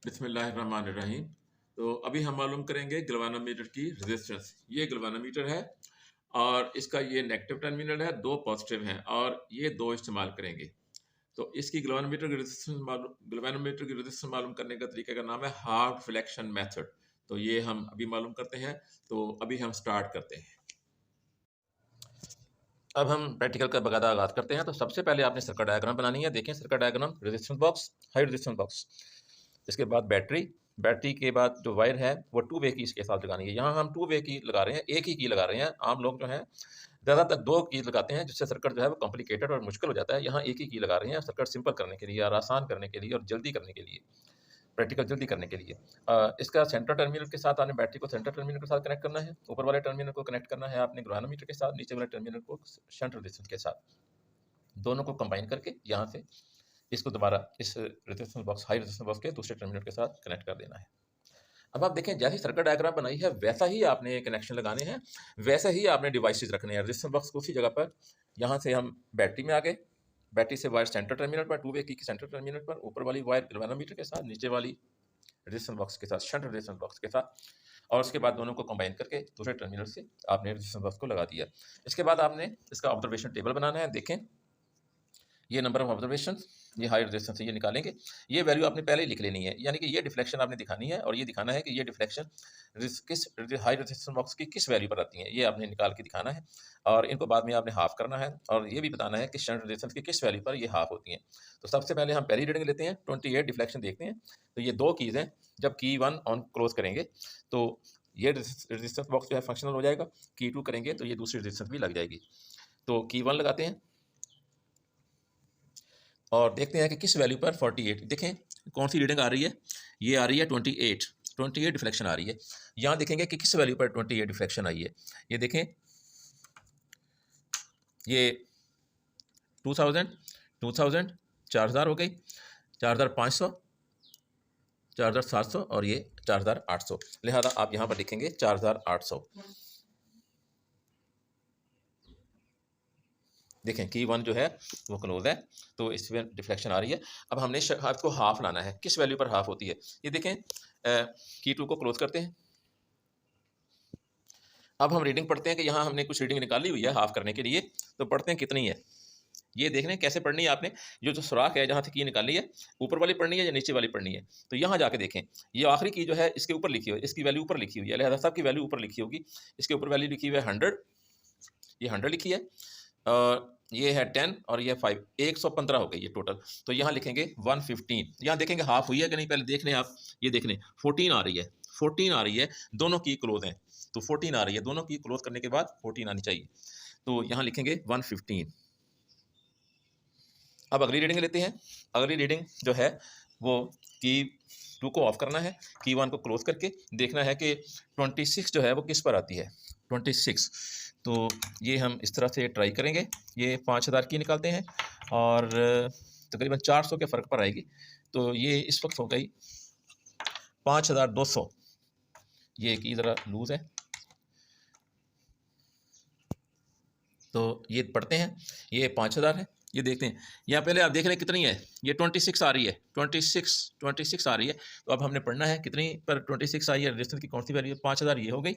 बिस्मिल्लाहिर्रहमानिर्रहीम। तो अभी हम मालूम करेंगे गैल्वेनोमीटर की रेजिस्टेंस। ये गैल्वेनोमीटर है और इसका ये नेगेटिव टर्मिनल है, दो पॉजिटिव हैं और ये दो इस्तेमाल करेंगे। तो इसकी गैल्वेनोमीटर की रेजिस्टेंस मालूम करने का तरीके का नाम है हाफ रिफ्लेक्शन मेथड। तो ये हम अभी मालूम करते हैं। तो अभी हम स्टार्ट करते हैं। अब हम प्रैक्टिकल का बकायदा आगाज करते हैं। तो सबसे पहले आपने सर्किट डायग्राम बनानी है। देखें circuit diagram, resistance box, high resistance box, इसके बाद बैटरी, बैटरी के बाद जो वायर है वो टू वे की इसके साथ लगानी है। यहाँ हम टू वे की लगा रहे हैं, एक ही की लगा रहे हैं। आम लोग जो हैं ज़्यादातर दो की लगाते हैं, जिससे सर्किट जो है वो कॉम्प्लिकेटेड और मुश्किल हो जाता है। यहाँ एक ही की लगा रहे हैं सर्किट सिंपल करने के लिए और आसान करने के लिए और जल्दी करने के लिए, प्रैक्टिकल जल्दी करने के लिए। इसका सेंटर टर्मिनल के साथ आपने बैटरी को सेंटर टर्मिनल के साथ कनेक्ट करना है। ऊपर वाले टर्मिनल को कनेक्ट करना है आपने गैल्वेनोमीटर के साथ, नीचे वाले टर्मिनल को शंट रेजिस्टेंस के साथ। दोनों को कंबाइन करके यहाँ से इसको दोबारा इस resistance box, high resistance box के दूसरे टर्मिनल के साथ कनेक्ट कर देना है। अब आप देखें जैसी सर्किट डायग्राम बनाई है वैसा ही आपने कनेक्शन लगाने हैं, वैसे ही आपने डिवाइसेस रखने हैं। रेजिस्टेंस बॉक्स को उसी जगह पर, यहाँ से हम बैटरी में आ गए, बैटरी से वायर सेंटर टर्मिनल पर, टू वे की सेंटर टर्मिनल पर, ऊपर वाली वायर गैल्वेनोमीटर के साथ, नीचे वाली रेजिस्टेंस बॉक्स के साथ, शंट रेजिस्टेंस बॉक्स के साथ, और उसके बाद दोनों को कंबाइन करके दूसरे टर्मिनल से आपने रेजिस्टेंस बॉक्स को लगा दिया। इसके बाद आपने इसका ऑब्जर्वेशन टेबल बनाना है। देखें ये नंबर ऑफ ऑब्जर्वेशन, ये हाई रेजिस्टेंस से ये निकालेंगे। ये वैल्यू आपने पहले ही लिख लेनी है, यानी कि ये डिफ्लेक्शन आपने दिखानी है और ये दिखाना है कि ये डिफ्लेक्शन किस हाई रेजिस्टेंस बॉक्स की किस वैल्यू पर आती है, ये आपने निकाल के दिखाना है। और इनको बाद में आपने हाफ करना है और ये भी बताना है कि शंट रेजिस्टेंस की किस वैल्यू पर ये हाफ होती हैं। तो सबसे पहले हम पहली रीडिंग लेते हैं, 28 डिफ्लेक्शन देखते हैं। तो ये दो कीज़ हैं, जब की 1 ऑन क्लोज करेंगे तो ये रेजिस्टेंस बॉक्स जो है फंक्शनल हो जाएगा, की 2 करेंगे तो ये दूसरी रेजिस्टेंस भी लग जाएगी। तो की 1 लगाते हैं और देखते हैं कि किस वैल्यू पर 48। देखें कौन सी रीडिंग आ रही है, ये आ रही है 28 डिफ्लेक्शन आ रही है। यहाँ देखेंगे कि किस वैल्यू पर 28 डिफ्लेक्शन आई है। ये देखें, ये 2000 2000 4000 हो गई, 4500, 4700 और ये 4800। लिहाजा आप यहाँ पर लिखेंगे 4800। देखें की 1 जो है वो क्लोज है, तो इसमें डिफ्लेक्शन आ रही है। अब हमने आपको हाफ लाना है, किस वैल्यू पर हाफ होती है। ये देखें की 2 को क्लोज करते हैं। अब हम रीडिंग पढ़ते हैं कि यहाँ हमने कुछ रीडिंग निकाली हुई है हाफ करने के लिए, तो पढ़ते हैं कितनी है। ये देखने कैसे पढ़नी है आपने, जो सुराख है जहाँ से की निकाली है, ऊपर वाली पढ़नी है या नीचे वाली पढ़नी है। तो यहाँ जाके देखें, ये आखिरी की जो है इसके ऊपर लिखी हुई है, इसकी वैल्यू ऊपर लिखी हुई है, लिहाजा सबकी वैल्यू ऊपर लिखी होगी। इसके ऊपर वैल्यू लिखी हुई है 100, ये 100 लिखी है, और ये है 10 और ये 5, 115 हो गई ये टोटल। तो यहाँ लिखेंगे 115। यहाँ देखेंगे हाफ हुई है कि नहीं, पहले देख लें आप। ये देख लें 14 आ रही है, 14 आ रही है, दोनों की क्लोज हैं। तो 14 आ रही है, दोनों की क्लोज करने के बाद 14 आनी चाहिए। तो यहाँ लिखेंगे 115। अब अगली रीडिंग लेते हैं। अगली रीडिंग जो है वो की 2 को ऑफ करना है, की 1 को क्लोज करके देखना है कि 26 जो है वो किस पर आती है, 26। तो ये हम इस तरह से ट्राई करेंगे। ये 5000 की निकालते हैं और तकरीबन 400 के फ़र्क पर आएगी। तो ये इस वक्त हो गई 5200। ये की ज़रा लूज़ है, तो ये पढ़ते हैं। ये 5000 है, ये देखते हैं। यहाँ पहले आप देख रहे हैं कितनी है, ये 26 आ रही है, 26 आ रही है। तो अब हमने पढ़ना है कितनी पर 26 आई है, रेजिस्टेंस की कौन सी वैल्यू है। 5000 ये हो गई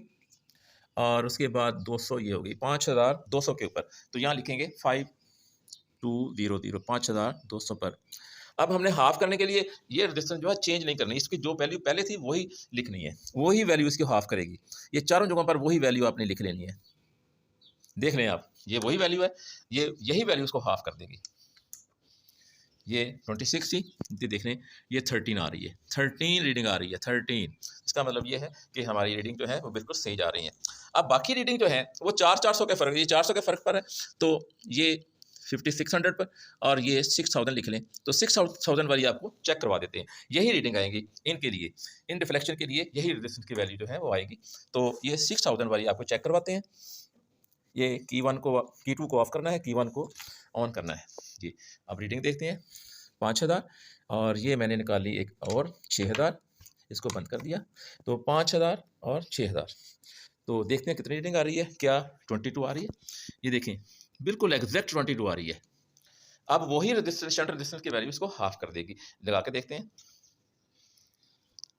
और उसके बाद 200 ये हो गई, 5200 के ऊपर। तो यहाँ लिखेंगे 5200, 5200 पर। अब हमने हाफ करने के लिए ये रेजिस्टेंस जो है चेंज नहीं करनी, इसकी जो वैल्यू पहले थी वही लिखनी है, वही वैल्यू इसकी हाफ करेगी। ये चारों जगहों पर वही वैल्यू आपने लिख लेनी है। देख लें आप, ये वही वैल्यू है, ये यही वैल्यू उसको हाफ कर देगी। ये 26 थी, ये देख लें ये 13 आ रही है, 13 रीडिंग आ रही है, 13। इसका मतलब ये है कि हमारी रीडिंग जो है वो बिल्कुल सही जा रही है। अब बाकी रीडिंग जो है वो 400 के फ़र्क, ये 400 के फ़र्क पर है। तो ये 5600 पर और ये 6000 लिख लें, तो 6000 वाली आपको चेक करवा देते हैं। यही रीडिंग आएंगी इनके लिए, इन डिफ्लेक्शन के लिए यही रेजिस्टेंस की वैल्यू जो है वो आएगी। तो ये 6000 वाली आपको चेक करवाते हैं। ये की 1 को, की 2 को ऑफ करना है, की 1 को ऑन करना है जी। अब रीडिंग देखते हैं 5000 और ये मैंने निकाली एक और 6000, इसको बंद कर दिया। तो 5000 और 6000, तो देखते हैं कितनी रीडिंग आ रही है। क्या 22 आ रही है, ये देखें बिल्कुल एग्जैक्ट 22 आ रही है। अब वही रजिस्टेंस, शंट रजिस्टेंस की वैल्यू इसको हाफ कर देगी। लगा के देखते हैं,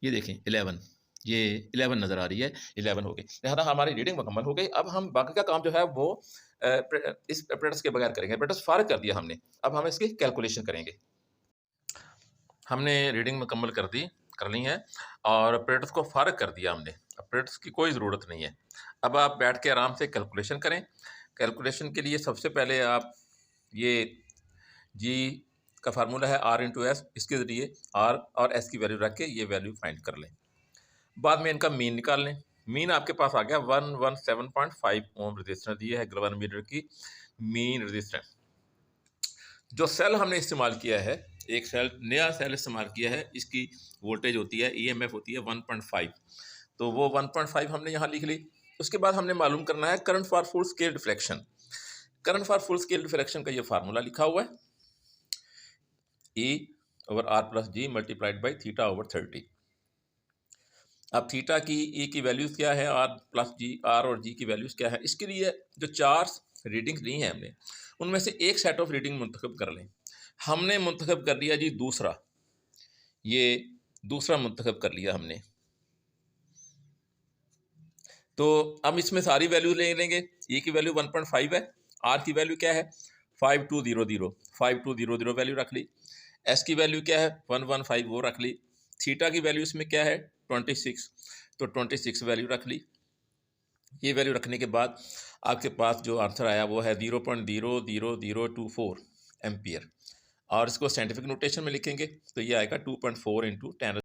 ये देखें 11, ये 11 नज़र आ रही है, 11 हो गई। लिहाजा हमारी रीडिंग मुकम्मल हो गई। अब हम बाकी का काम जो है वो इस ऑपरेटर्स के बगैर करेंगे। ऑपरेटर्स फ़ारिग कर दिया हमने, अब हम इसकी कैलकुलेशन करेंगे। हमने रीडिंग मुकम्मल कर ली है और ऑपरेटर्स को फ़ारिग कर दिया हमने। ऑपरेटर्स की कोई ज़रूरत नहीं है। अब आप बैठ के आराम से कैलकुलेशन करें। कैलकुलेशन के लिए सबसे पहले आप ये जी का फार्मूला है R इंटू एस, इसके ज़रिए R और S की वैल्यू रख के ये वैल्यू फाइंड कर लें। बाद में इनका मीन निकाल लें। मीन आपके पास आ गया 117.5 ओम रजिस्टेंस दी है ग्लोबल मीटर की मीन रजिस्टेंस। जो सेल हमने इस्तेमाल किया है, एक सेल नया सेल इस्तेमाल किया है, इसकी वोल्टेज होती है EMF होती है 1.5, तो वो 1.5 हमने यहाँ लिख ली। उसके बाद हमने मालूम करना है current for full scale deflection. Current for full scale deflection का ये फार्मूला लिखा हुआ है, E/R+G multiplied by theta over 30। अब थीटा की E की वैल्यूज़ क्या है, R और G की वैल्यूज़ क्या है, इसके लिए जो 4 रीडिंग्स ली हैं हमने, उनमें से एक सेट ऑफ रीडिंग मुंतखब कर लें। हमने मुंतखब कर लिया जी दूसरा, ये दूसरा मुंतखब कर लिया हमने। तो अब इसमें सारी वैल्यू ले लेंगे। E की वैल्यू 1.5 है, R की वैल्यू क्या है 5200 वैल्यू रख ली। S की वैल्यू क्या है 115 वो रख ली। थीटा की वैल्यू इसमें क्या है 26, तो 26 वैल्यू रख ली। ये वैल्यू रखने के बाद आपके पास जो आंसर आया वो है 0.00024 एम्पियर, और इसको साइंटिफिक नोटेशन में लिखेंगे तो ये आएगा 2.4 × 10